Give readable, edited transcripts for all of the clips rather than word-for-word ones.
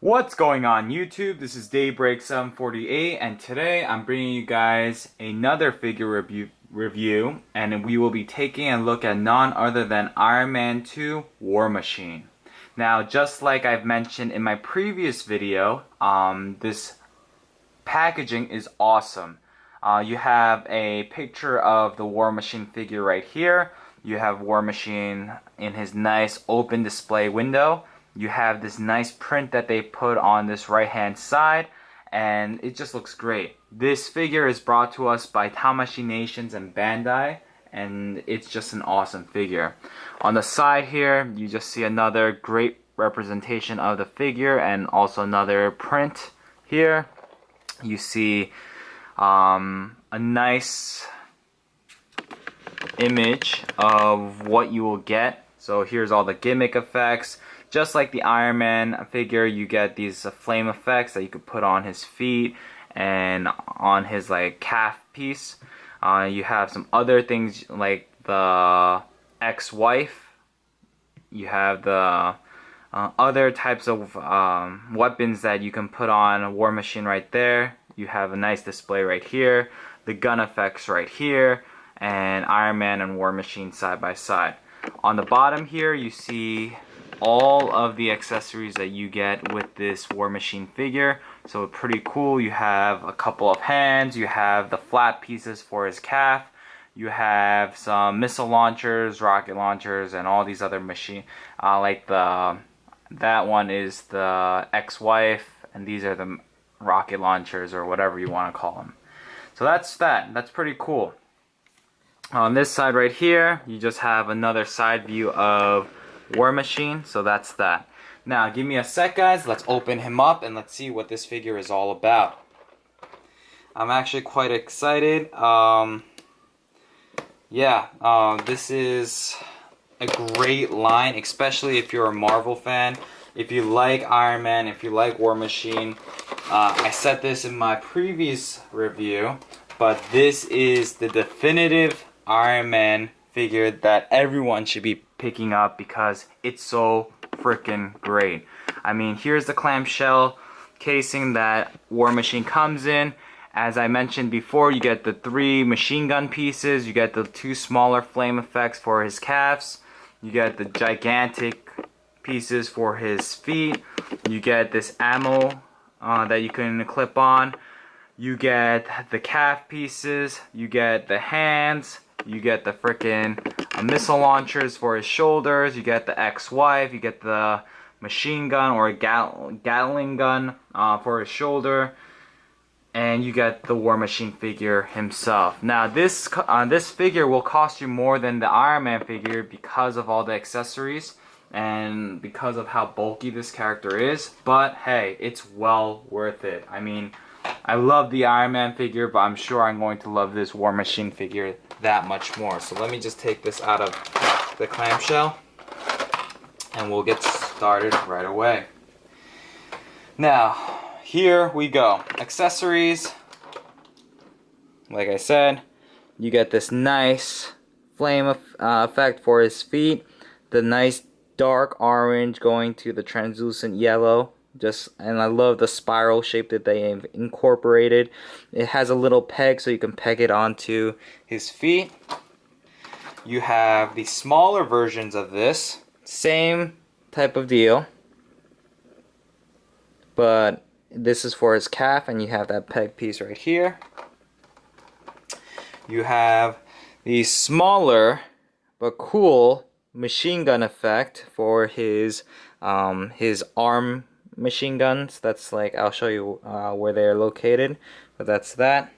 What's going on YouTube? This is Daybreak748 and today I'm bringing you guys another figure review and we will be taking a look at none other than Iron Man 2 War Machine. Now just like I've mentioned in my previous video, this packaging is awesome. You have a picture of the War Machine figure right here. You have War Machine in his nice open display window. You have this nice print that they put on this right hand side, and it just looks great. This figure is brought to us by Tamashii Nations and Bandai, and it's just an awesome figure. On the side here, you just see another great representation of the figure and also another print here. You see a nice image of what you will get. So here's all the gimmick effects. Just like the Iron Man figure, you get these flame effects that you could put on his feet and on his like calf piece. You have some other things like the ex-wife. You have the other types of weapons that you can put on a War Machine right there. You have a nice display right here, the gun effects right here, and Iron Man and War Machine side by side. On the bottom here, you see all of the accessories that you get with this War Machine figure. So pretty cool. You have a couple of hands, you have the flat pieces for his calf, you have some missile launchers, rocket launchers, and all these other machine like that one is the ex-wife, and these are the rocket launchers or whatever you want to call them. So that's pretty cool. On this side right here, you just have another side view of War Machine, so that's that. Now give me a sec guys, let's open him up and let's see what this figure is all about. I'm actually quite excited. This is a great line, especially if you're a Marvel fan. If you like Iron Man, if you like War Machine, I said this in my previous review, but this is the definitive Iron Man figure that everyone should be picking up because it's so freaking great. I mean, here's the clamshell casing that War Machine comes in. As I mentioned before, you get the 3 machine gun pieces, you get the 2 smaller flame effects for his calves, you get the gigantic pieces for his feet, you get this ammo that you can clip on, you get the calf pieces, you get the hands, you get the frickin' missile launchers for his shoulders, you get the ex-wife, you get the machine gun or a Gatling gun for his shoulder, and you get the War Machine figure himself. Now this figure will cost you more than the Iron Man figure because of all the accessories and because of how bulky this character is, but hey, it's well worth it. I mean, I love the Iron Man figure, but I'm sure I'm going to love this War Machine figure that much more. So let me just take this out of the clamshell and we'll get started right away. Now, here we go. Accessories. Like I said, you get this nice flame effect for his feet, the nice dark orange going to the translucent yellow. And I love the spiral shape that they have incorporated. It has a little peg so you can peg it onto his feet. You have the smaller versions of this, same type of deal, but this is for his calf, and you have that peg piece right here. You have the smaller but cool machine gun effect for his arm machine guns. That's like, I'll show you where they're located, but that's that.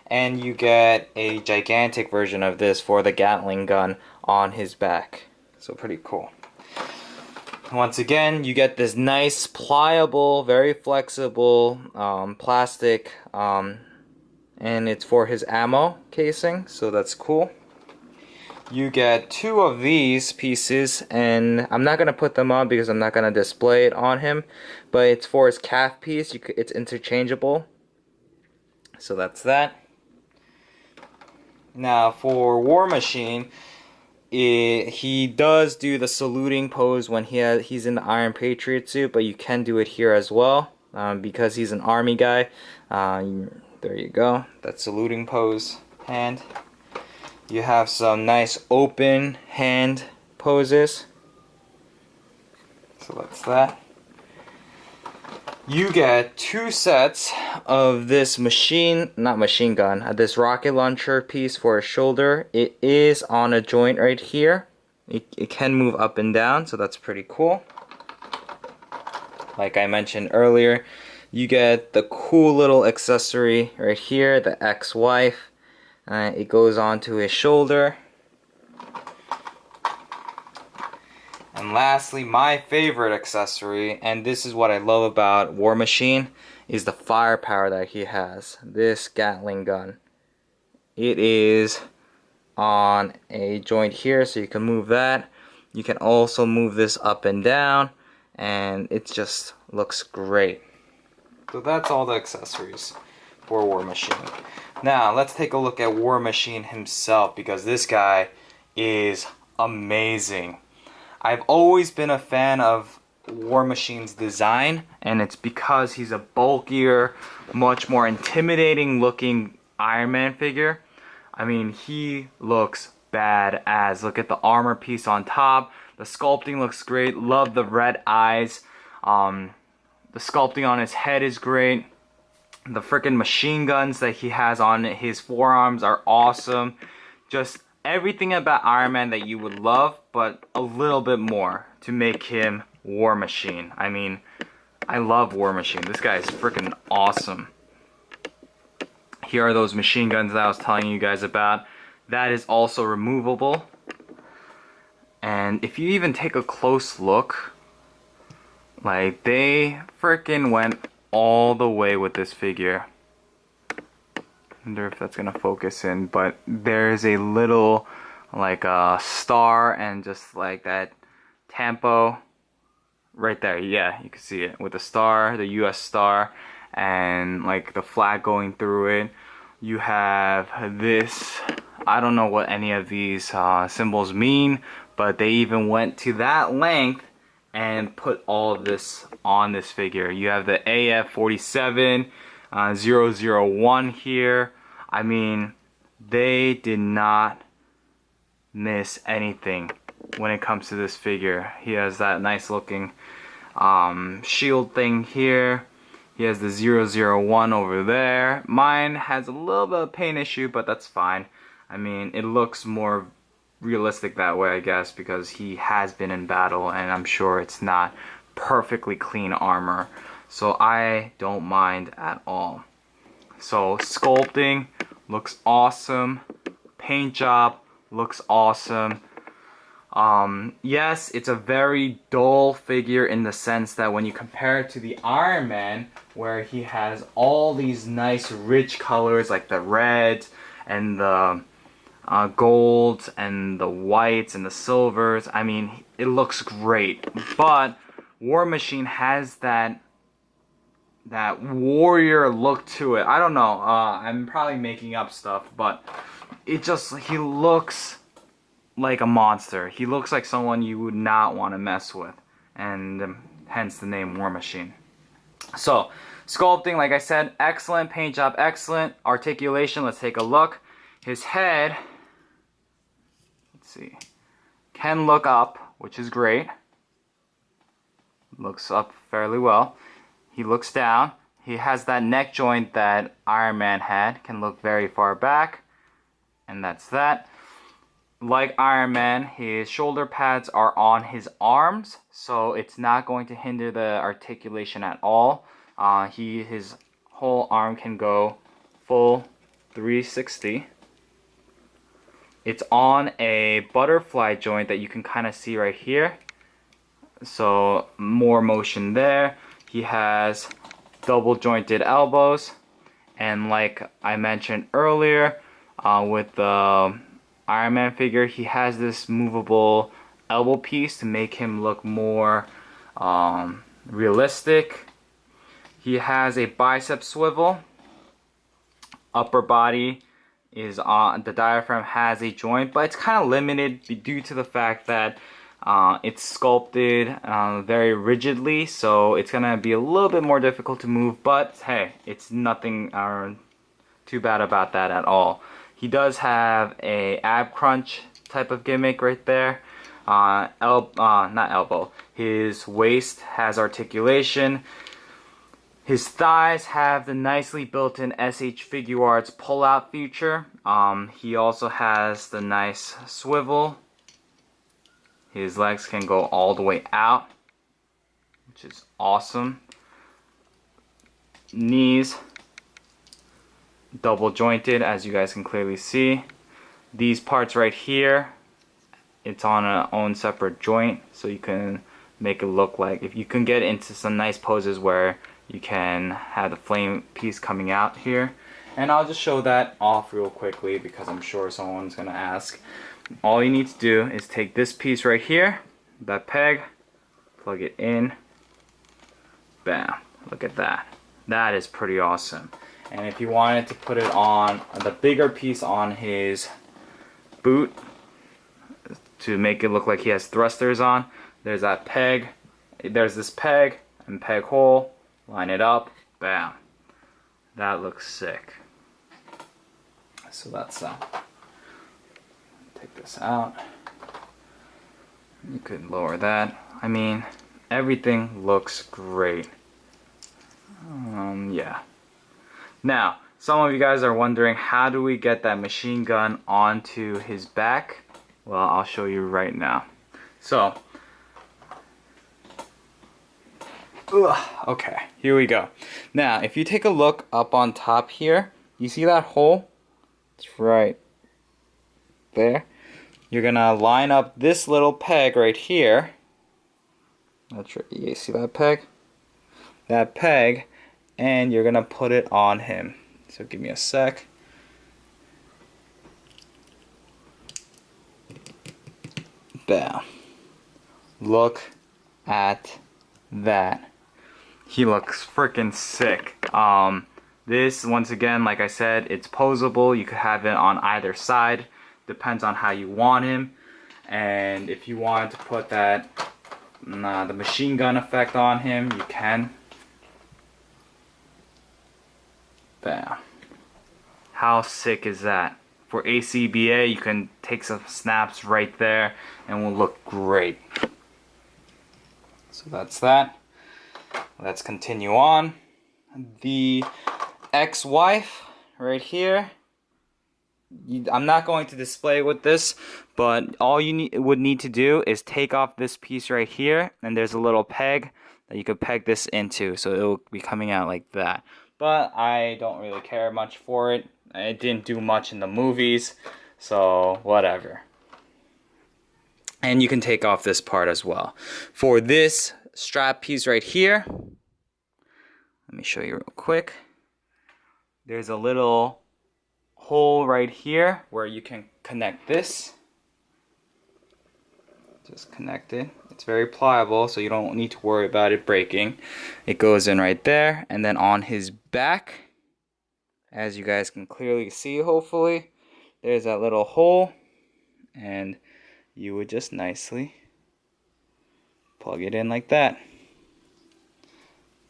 And you get a gigantic version of this for the Gatling gun on his back, so pretty cool. Once again, you get this nice pliable, very flexible plastic, and it's for his ammo casing, so that's cool. You get 2 of these pieces, and I'm not going to put them on because I'm not going to display it on him, but it's for his calf piece. It's interchangeable, so that's that. Now for War Machine, he does do the saluting pose when he's in the Iron Patriot suit, but you can do it here as well because he's an army guy. There you go, that saluting pose hand. You have some nice open hand poses. So that's that. You get 2 sets of this this rocket launcher piece for his shoulder. It is on a joint right here. It can move up and down, so that's pretty cool. Like I mentioned earlier, you get the cool little accessory right here, the ex-wife. It goes onto his shoulder. And lastly, my favorite accessory, and this is what I love about War Machine, is the firepower that he has. This Gatling gun. It is on a joint here, so you can move that. You can also move this up and down, and it just looks great. So that's all the accessories for War Machine. Now, let's take a look at War Machine himself, because this guy is amazing. I've always been a fan of War Machine's design, and it's because he's a bulkier, much more intimidating looking Iron Man figure. I mean, he looks badass. Look at the armor piece on top. The sculpting looks great. Love the red eyes. The sculpting on his head is great. The freaking machine guns that he has on his forearms are awesome. Just everything about Iron Man that you would love, but a little bit more to make him War Machine. I mean, I love War Machine. This guy is freaking awesome. Here are those machine guns that I was telling you guys about. That is also removable. And if you even take a close look, like, they freaking went all the way with this figure. Wonder if that's gonna focus in, but there's a little like a star and just like that tampo right there. Yeah, you can see it with the star, the US star, and like the flag going through it. You have this, I don't know what any of these symbols mean, but they even went to that length and put all of this on this figure. You have the AF-47 001 here. I mean, they did not miss anything when it comes to this figure. He has that nice looking shield thing here. He has the 001 over there. Mine has a little bit of paint issue, but that's fine. I mean, it looks more realistic that way, I guess, because he has been in battle, and I'm sure it's not perfectly clean armor. So I don't mind at all. So sculpting looks awesome. Paint job looks awesome. Yes, it's a very dull figure in the sense that when you compare it to the Iron Man, where he has all these nice rich colors like the reds and the golds and the whites and the silvers, I mean, it looks great. But War Machine has that warrior look to it. I don't know, I'm probably making up stuff, but it just, he looks like a monster. He looks like someone you would not want to mess with, and hence the name War Machine. So sculpting, like I said, excellent. Paint job, excellent. Articulation, let's take a look. His head, let's see, can look up, which is great. Looks up fairly well. He looks down. He has that neck joint that Iron Man had, can look very far back, and that's that. Like Iron Man, his shoulder pads are on his arms, so it's not going to hinder the articulation at all. His whole arm can go full 360. It's on a butterfly joint that you can kind of see right here. So more motion there. He has double jointed elbows, and like I mentioned earlier, with the Iron Man figure, he has this movable elbow piece to make him look more realistic. He has a bicep swivel, upper body is on the diaphragm has a joint, but it's kind of limited due to the fact that it's sculpted very rigidly, so it's gonna be a little bit more difficult to move. But hey, it's nothing too bad about that at all. He does have a ab crunch type of gimmick right there. Not elbow. His waist has articulation. His thighs have the nicely built-in s.h.figuarts pull-out feature. He also has the nice swivel. His legs can go all the way out, which is awesome. Knees, double jointed, as you guys can clearly see. These parts right here, it's on a own separate joint, so you can make it look like, if you can get into some nice poses where you can have the flame piece coming out here. And I'll just show that off real quickly because I'm sure someone's gonna ask. All you need to do is take this piece right here, that peg, plug it in, bam, look at that. That is pretty awesome. And if you wanted to put it on the bigger piece on his boot to make it look like he has thrusters on, there's that peg, there's this peg and peg hole. Line it up, bam. That looks sick. So that's take this out. You could lower that. I mean, everything looks great. Yeah. Now, some of you guys are wondering, how do we get that machine gun onto his back? Well, I'll show you right now. So, okay, here we go. Now, if you take a look up on top here, you see that hole? It's right there. You're gonna line up this little peg right here. That's right. You see that peg? That peg, and you're gonna put it on him. So give me a sec. Bam. Look at that. He looks freaking sick. This, once again, like I said, it's posable. You could have it on either side. Depends on how you want him. And if you wanted to put that, the machine gun effect on him, you can. Bam. How sick is that? For ACBA, you can take some snaps right there and will look great. So that's that. Let's continue on. The ex-wife right here. I'm not going to display with this, but all you would need to do is take off this piece right here, and there's a little peg that you could peg this into, so it will be coming out like that. But I don't really care much for it. It didn't do much in the movies, so whatever. And you can take off this part as well. For this strap piece right here, let me show you real quick. There's a little hole right here where you can connect this. Just connect it. It's very pliable, so you don't need to worry about it breaking. It goes in right there, and then on his back, as you guys can clearly see, hopefully, there's that little hole, and you would just nicely plug it in like that.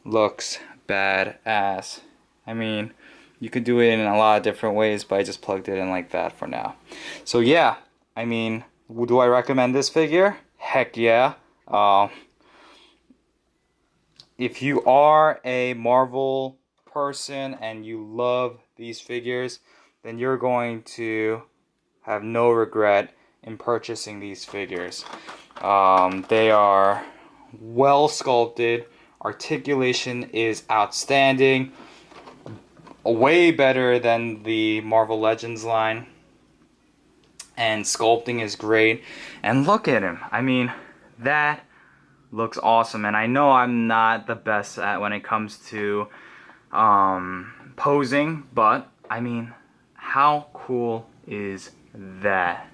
Looks badass. I mean, you could do it in a lot of different ways, but I just plugged it in like that for now. So yeah, I mean, do I recommend this figure? Heck yeah. If you are a Marvel person and you love these figures, then you're going to have no regret in purchasing these figures. They are well sculpted. Articulation is outstanding. Way better than the Marvel Legends line. And sculpting is great. And look at him. I mean, that looks awesome. And I know I'm not the best at when it comes to posing, but I mean, how cool is that?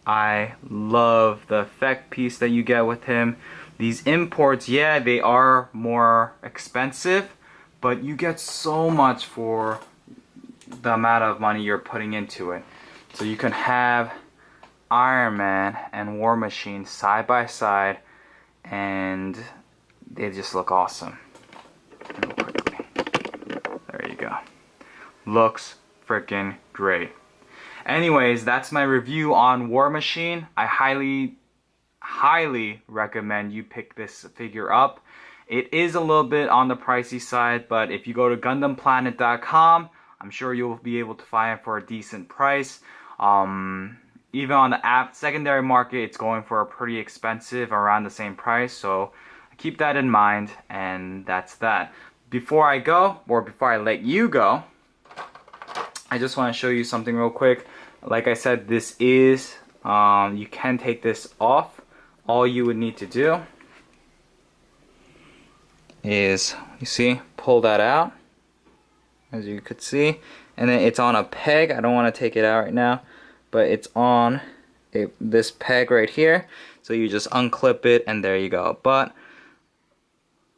I love the effect piece that you get with him. These imports, yeah, they are more expensive, but you get so much for the amount of money you're putting into it. So you can have Iron Man and War Machine side by side, and they just look awesome. Real quickly. There you go. Looks freaking great. Anyways, that's my review on War Machine. I highly recommend you pick this figure up. It is a little bit on the pricey side, but if you go to GundamPlanet.com, I'm sure you'll be able to find it for a decent price. Even on the secondary market, it's going for a pretty expensive, around the same price. So keep that in mind, and that's that. Before I go, or before I let you go, I just want to show you something real quick. Like I said, this is, you can take this off. All you would need to do is, you see, pull that out, as you could see, and then it's on a peg. I don't want to take it out right now, but it's on this peg right here. So you just unclip it, and there you go. But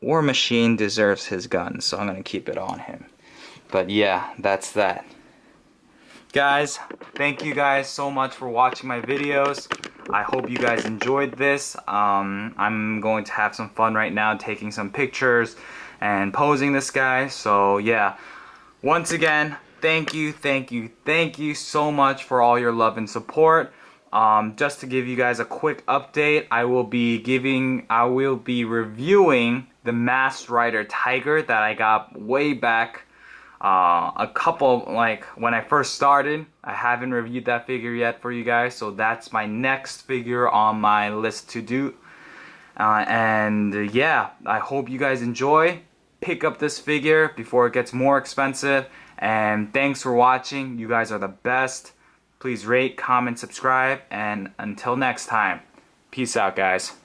War Machine deserves his gun, so I'm going to keep it on him. But yeah, that's that. Guys, thank you guys so much for watching my videos. I hope you guys enjoyed this. I'm going to have some fun right now taking some pictures and posing this guy. So yeah, once again, thank you so much for all your love and support. Just to give you guys a quick update, I will be reviewing the Masked Rider Tiger that I got way back. Like when I first started. I haven't reviewed that figure yet for you guys, so that's my next figure on my list to do. And yeah, I hope you guys enjoy. Pick up this figure before it gets more expensive, and thanks for watching. You guys are the best. Please rate, comment, subscribe, and until next time, peace out, guys.